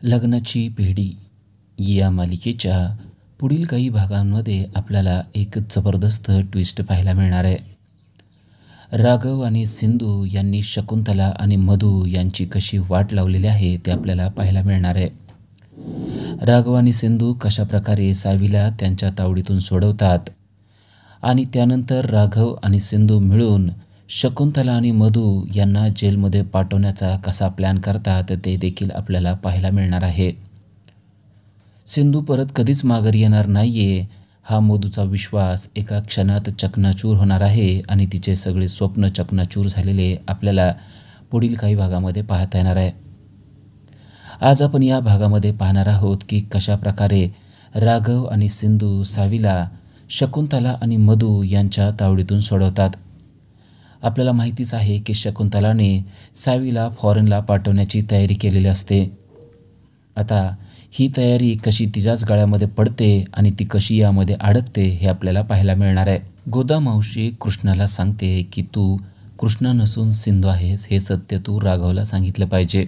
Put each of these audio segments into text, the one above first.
लग्नाची पेढी या मालिकेच्या पुढील काही भागांमध्ये आपल्याला एक जबरदस्त ट्विस्ट पाहायला मिळणार आहे. राघव आणि सिंधू यांनी शकुंतला आणि मधू यांची कशी वाट लावलेली आहे ते आपल्याला पाहायला मिळणार आहे. राघव आणि सिंधू कशाप्रकारे सावीला त्यांच्या तावडीतून सोडवतात आणि त्यानंतर राघव आणि सिंधू मिळून शकुंतला आणि मधू यांना जेलमध्ये पाठवण्याचा कसा प्लॅन करतात ते देखील आपल्याला पाहायला मिळणार आहे. सिंधू परत कधीच माघारी येणार नाहीये हा मधूचा विश्वास एका क्षणात चकनाचूर होणार आहे आणि तिचे सगळे स्वप्न चकनाचूर झालेले आपल्याला पुढील काही भागामध्ये पाहता येणार आहे. आज आपण या भागामध्ये पाहणार आहोत की कशा प्रकारे राघव आणि सिंधू सावीला शकुंतला आणि मधू यांच्या तावडीतून सोडवतात. आपल्याला माहितीच आहे की शकुंतलाने सावीला फॉरेनला पाठवण्याची तयारी केलेली असते. आता ही तयारी कशी तिच्याच गळ्यामध्ये पडते आणि ती कशी यामध्ये अडकते हे आपल्याला पाहायला मिळणार आहे. गोदा मावशी कृष्णाला सांगते की तू कृष्णा नसून सिंधू आहेस हे सत्य तू राघवला सांगितलं पाहिजे.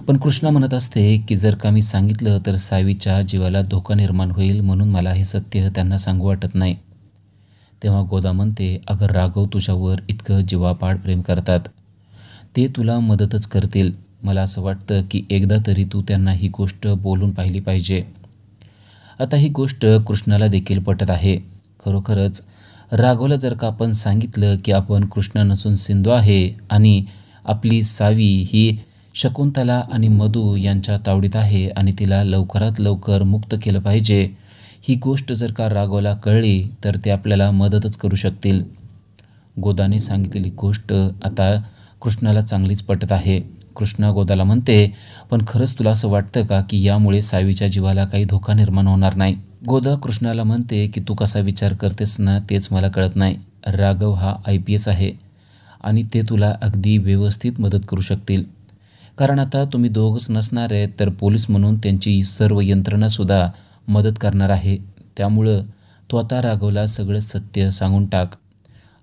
पण कृष्णा म्हणत असते की जर का मी सांगितलं तर सावीच्या जीवाला धोका निर्माण होईल म्हणून मला हे सत्य त्यांना सांगू वाटत नाही. तेव्हा गोदा म्हणते अगर राघव तुझ्यावर इतकं जीवापाड प्रेम करतात ते तुला मदतच करतील. मला असं वाटतं की एकदा तरी तू त्यांना ही गोष्ट बोलून पाहिली पाहिजे. आता ही गोष्ट कृष्णाला देखील पटत आहे. खरोखरच राघवला जर का आपण सांगितलं की आपण कृष्णा नसून सिंधू आहे आणि आपली सावी ही शकुंतला आणि मधू यांच्या तावडीत आहे आणि तिला लवकरात लवकर मुक्त केलं पाहिजे, ही गोष्ट जर का राघवला कळली तर ते आपल्याला मदतच करू शकतील. गोदाने सांगितलेली गोष्ट आता कृष्णाला चांगलीच पटत आहे. कृष्णा गोदाला म्हणते पण खरंच तुला असं वाटतं का की यामुळे सावीच्या जीवाला काही धोका निर्माण होणार नाही. गोदा कृष्णाला म्हणते की तू कसा विचार करतेस ना तेच मला कळत नाही. राघव हा IPS आहे आणि ते तुला अगदी व्यवस्थित मदत करू शकतील. कारण आता तुम्ही दोघंच नसणार आहेत तर पोलीस म्हणून त्यांची सर्व यंत्रणासुद्धा मदत करणार आहे. त्यामुळं तू आता राघवला सगळं सत्य सांगून टाक.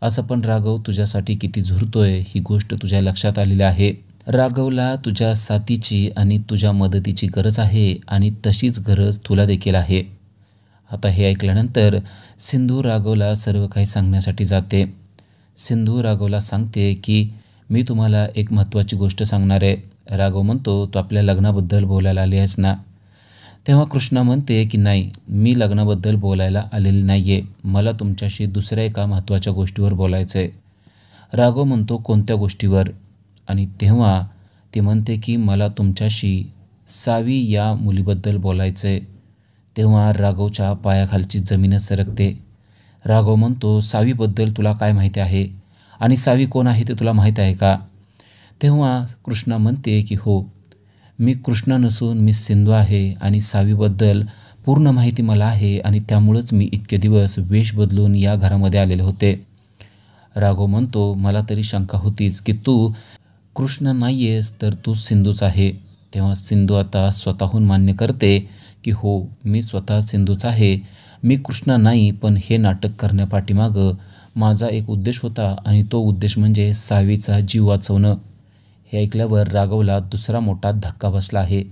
असं पण राघव तुझ्यासाठी किती झुरतोय ही गोष्ट तुझ्या लक्षात आलेली आहे. राघवला तुझ्या साथीची आणि तुझ्या मदतीची गरज आहे आणि तशीच गरज तुला देखील आहे. आता हे ऐकल्यानंतर सिंधू राघवला सर्व काही सांगण्यासाठी जाते. सिंधू राघवला सांगते की मी तुम्हाला एक महत्त्वाची गोष्ट सांगणार आहे. राघव म्हणतो तू आपल्या लग्नाबद्दल बोलायला आली आहेस ना. तेव्हा कृष्णा म्हणते की नाही मी लग्नाबद्दल बोलायला आलेली नाही आहे. मला तुमच्याशी दुसऱ्या एका महत्त्वाच्या गोष्टीवर बोलायचं आहे. राघव म्हणतो कोणत्या गोष्टीवर? आणि तेव्हा ती म्हणते की मला तुमच्याशी सावी या मुलीबद्दल बोलायचं आहे. तेव्हा राघवच्या पायाखालची जमीनच सरकते. राघव म्हणतो सावीबद्दल तुला काय माहिती आहे आणि सावी कोण आहे ते तुला माहीत आहे का? तेव्हा कृष्णा म्हणते की हो मी कृष्णा नसून मी सिंधू आहे आणि सावीबद्दल पूर्ण माहिती मला आहे आणि त्यामुळंच मी इतके दिवस वेश बदलून या घरामध्ये आलेले होते. राघव म्हणतो मला तरी शंका होतीच की तू कृष्णा नाही आहेस तर तू सिंधूच आहे. तेव्हा सिंधू आता स्वतःहून मान्य करते की हो मी स्वतः सिंधूच आहे. मी कृष्णा नाही पण हे नाटक करण्यापाठीमागं माझा एक उद्देश होता आणि तो उद्देश म्हणजे सावीचा जीव वाचवणं. हे ऐकल्यावर राघवला दुसरा मोठा धक्का बसला आहे.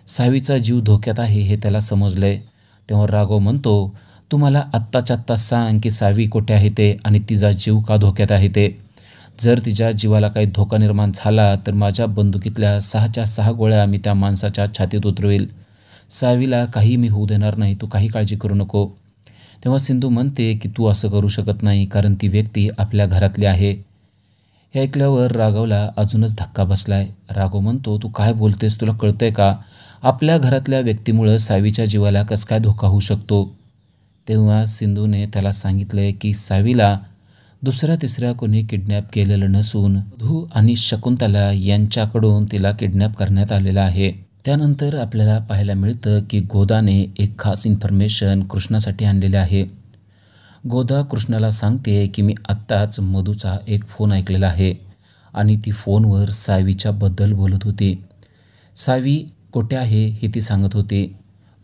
सावीचा जीव धोक्यात आहे हे त्याला समजलं आहे. तेव्हा राघव म्हणतो तू मला आत्ताच्या आत्ता सांग की सावी कुठे आहे ते आणि तिचा जीव का धोक्यात आहे ते. जर तिच्या जीवाला काही धोका निर्माण झाला तर माझ्या बंदुकीतल्या 6च्या 6 गोळ्या मी त्या माणसाच्या छातीत उतरवेल. सावीला काही मी होऊ देणार नाही, तू काही काळजी करू नको. तेव्हा सिंधू म्हणते की तू असं करू शकत नाही कारण ती व्यक्ती आपल्या घरातली आहे. हे ऐकल्यावर राघवला अजूनच धक्का बसलाय. राघव म्हणतो तू काय बोलतेस तुला कळतंय का? आपल्या घरातल्या व्यक्तीमुळं सावीच्या जीवाला कसं काय धोका होऊ शकतो? तेव्हा सिंधूने त्याला सांगितलंय की सावीला दुसऱ्या तिसऱ्या कोणी किडनॅप केलेलं नसून मधू आणि शकुंतला यांच्याकडून तिला किडनॅप करण्यात आलेलं आहे. त्यानंतर आपल्याला पाहायला मिळतं की गोदाने एक खास इन्फॉर्मेशन कृष्णासाठी आणलेले आहे. गोदा कृष्णाला सांगते की मी आत्ताच मधूचा एक फोन ऐकलेला आहे आणि ती फोनवर सावीच्याबद्दल बोलत होती. सावी कुठे आहे हे ती सांगत होती.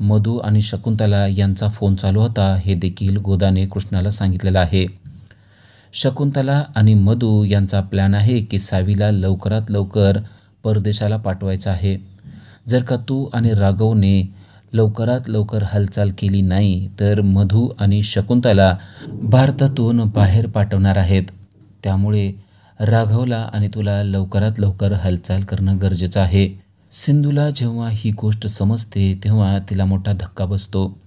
मधू आणि शकुंतला यांचा फोन चालू होता हे देखील गोदाने कृष्णाला सांगितलेलं आहे. शकुंतला आणि मधू यांचा प्लॅन आहे की सावीला लवकरात लवकर परदेशाला पाठवायचं आहे. जर का तू आणि राघवने लवकरात लवकर हालचाल केली नाही तर मधू आणि शकुंतला भारतातून बाहेर पाठवणार आहेत. त्यामुळे राघवला आणि तुला लवकरात लवकर हालचाल करणं गरजेचं आहे. सिंधूला जेव्हा ही गोष्ट समजते तेव्हा तिला मोठा धक्का बसतो.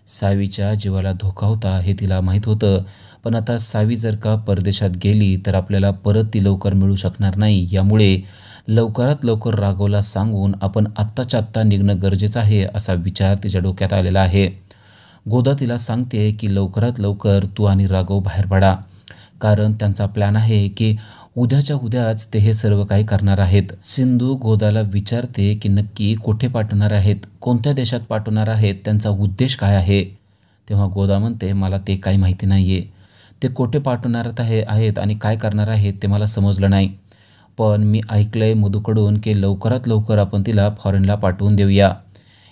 सावीच्या जीवाला धोका होता हे तिला माहीत होतं, पण आता सावी जर का परदेशात गेली तर आपल्याला परत ती लवकर मिळू शकणार नाही. यामुळे लवकरात लवकर राघवला सांगून आपण आत्ताच्या आत्ता निघणं गरजेचं आहे असा विचार तिच्या डोक्यात आलेला आहे. गोदा तिला सांगते की लवकरात लवकर तू आणि राघव बाहेर पडा, कारण त्यांचा प्लॅन आहे की उद्याच्या उद्याच ते हे सर्व काही करणार आहेत. सिंधू गोदाला विचारते की नक्की कुठे पाठवणार आहेत, कोणत्या देशात पाठवणार आहेत, त्यांचा उद्देश काय आहे. तेव्हा गोदा म्हणते मला ते काही माहिती नाही आहे. ते कुठे पाठवणार आहेत आणि काय करणार आहेत ते मला समजलं नाही. पण मी ऐकलं आहे मधूकडून की लवकरात लवकर आपण तिला फॉरेनला पाठवून देऊया.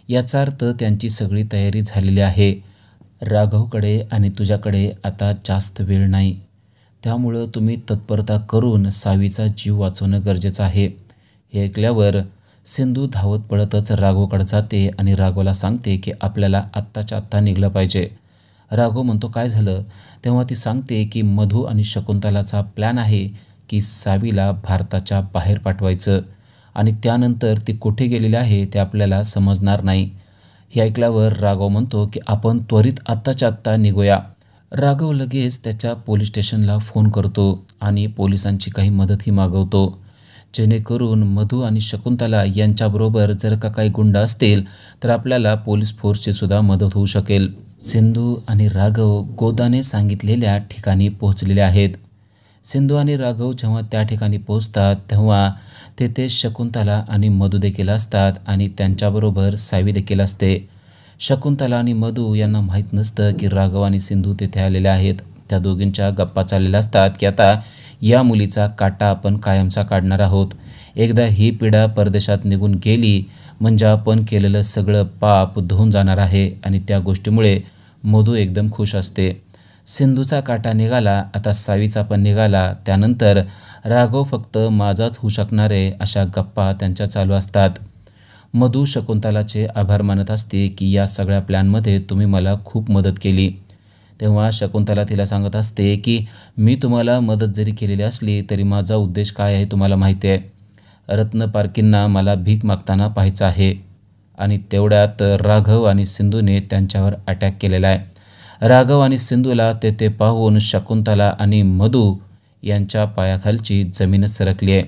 याचा अर्थ त्यांची सगळी तयारी झालेली आहे. राघवकडे आणि तुझ्याकडे आता जास्त वेळ नाही. त्यामुळं तुम्ही तत्परता करून सावीचा जीव वाचवणं गरजेचं आहे. हे ऐकल्यावर सिंधू धावत पळतच राघवकडे जाते आणि राघवला सांगते की आपल्याला आत्ताच्या आत्ता निघलं पाहिजे. राघव म्हणतो काय झालं. तेव्हा ती सांगते की मधू आणि शकुंतलाचा प्लॅन आहे की सावीला भारताच्या बाहेर पाठवायचं आणि त्यानंतर ती कुठे गेलेली आहे ते आपल्याला समजणार नाही. हे ऐकल्यावर राघव म्हणतो की आपण त्वरित आत्ताच्या आत्ता निघूया. राघव लगेच त्याच्या पोलीस स्टेशनला फोन करतो आणि पोलिसांची काही मदतही मागवतो, जेणेकरून मधू आणि शकुंतला यांच्याबरोबर जर का काही गुंड असतील तर आपल्याला पोलीस फोर्सची सुद्धा मदत होऊ शकेल. सिंधू आणि राघव गोदाने सांगितलेल्या ठिकाणी पोहोचलेले आहेत. सिंधू आणि राघव जेव्हा त्या ठिकाणी पोहोचतात तेव्हा तेथे शकुंतला आणि मधू देखील असतात आणि त्यांच्याबरोबर सावी देखील असते. शकुंतला आणि मधू यांना माहीत नसतं की राघव आणि सिंधू तेथे आलेले आहेत. त्या दोघींच्या गप्पा चाललेल्या असतात की आता या मुलीचा काटा आपण कायमचा काढणार आहोत. एकदा ही पिढा परदेशात निघून गेली म्हणजे आपण केलेलं सगळं पाप धुवून जाणार आहे आणि त्या गोष्टीमुळे मधू एकदम खुश असते. सिंधूचा काटा निघाला, आता सावीचा पण निघाला, त्यानंतर राघव फक्त माझाच होऊ शकणार आहे अशा गप्पा त्यांच्या चालू असतात. मधू शकुंतलाचे आभार मानत असते की या सगळ्या प्लॅनमध्ये तुम्ही मला खूप मदत केली. तेव्हा शकुंतला तिला सांगत असते की मी तुम्हाला मदत जरी केलेली असली तरी माझा उद्देश काय आहे तुम्हाला माहिती आहे. रत्न पारखींना मला भीक मागताना पाहायचं आहे. आणि तेवढ्यात राघव आणि सिंधूने त्यांच्यावर अटॅक केलेला आहे. राघव आणि सिंधूला ते पाहून शकुंतला आणि मधू यांच्या पायाखालची जमीनच सरकली आहे.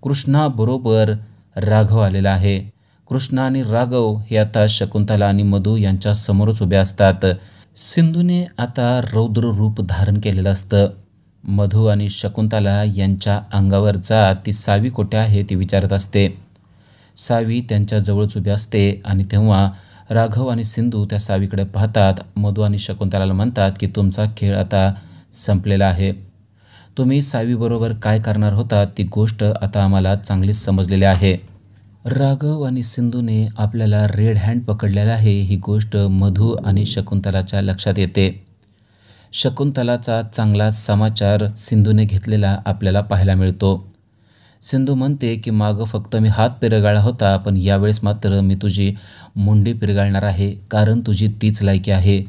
कृष्णाबरोबर राघव आलेला आहे. कृष्णा आणि राघव हे आता शकुंतला आणि मधू यांच्या समोरच उभे असतात. सिंधूने आता रौद्र रूप धारण केलेलं असतं. मधू आणि शकुंतला यांच्या अंगावर जा ती सावी कुठे आहे ती विचारत असते. सावी त्यांच्या जवळच उभी असते आणि तेव्हा राघव आणि सिंधू त्या सावीकडे पाहतात. मधू आणि शकुंतलाला म्हणतात की तुमचा खेळ आता संपलेला आहे. तुम्ही सावीबरोबर काय करणार होता ती गोष्ट आता आम्हाला चांगलीच समजलेली आहे. राघव आणि सिंधूने आपल्याला रेड हँड पकडलेला आहे ही गोष्ट मधू आणि शकुंतलाच्या लक्षात येते. शकुंतलाचा चांगला समाचार सिंधूने घेतलेला आपल्याला पाहायला मिळतो. सिंधू म्हणते की मागं फक्त मी हात पिरगाळला होता, पण यावेळेस मात्र मी तुझी मुंडी पिरगाळणार आहे, कारण तुझी तीच लायकी आहे.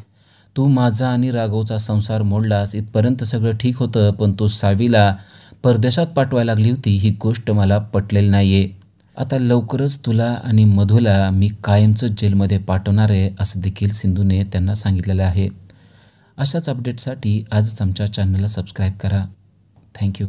तू माझा आणि राघवचा संसार मोडलास, इथपर्यंत सगळं ठीक होतं, पण तू सावीला परदेशात पाठवायला लागली होती ही गोष्ट मला पटलेली नाही आहे. आता लवकरच तुला आणि मधूला मी कायमचं जेलमध्ये पाठवणार आहे असं देखील सिंधूने त्यांना सांगितलेलं आहे. अशाच अपडेटसाठी आजच आमच्या चॅनलला सबस्क्राईब करा. थँक्यू.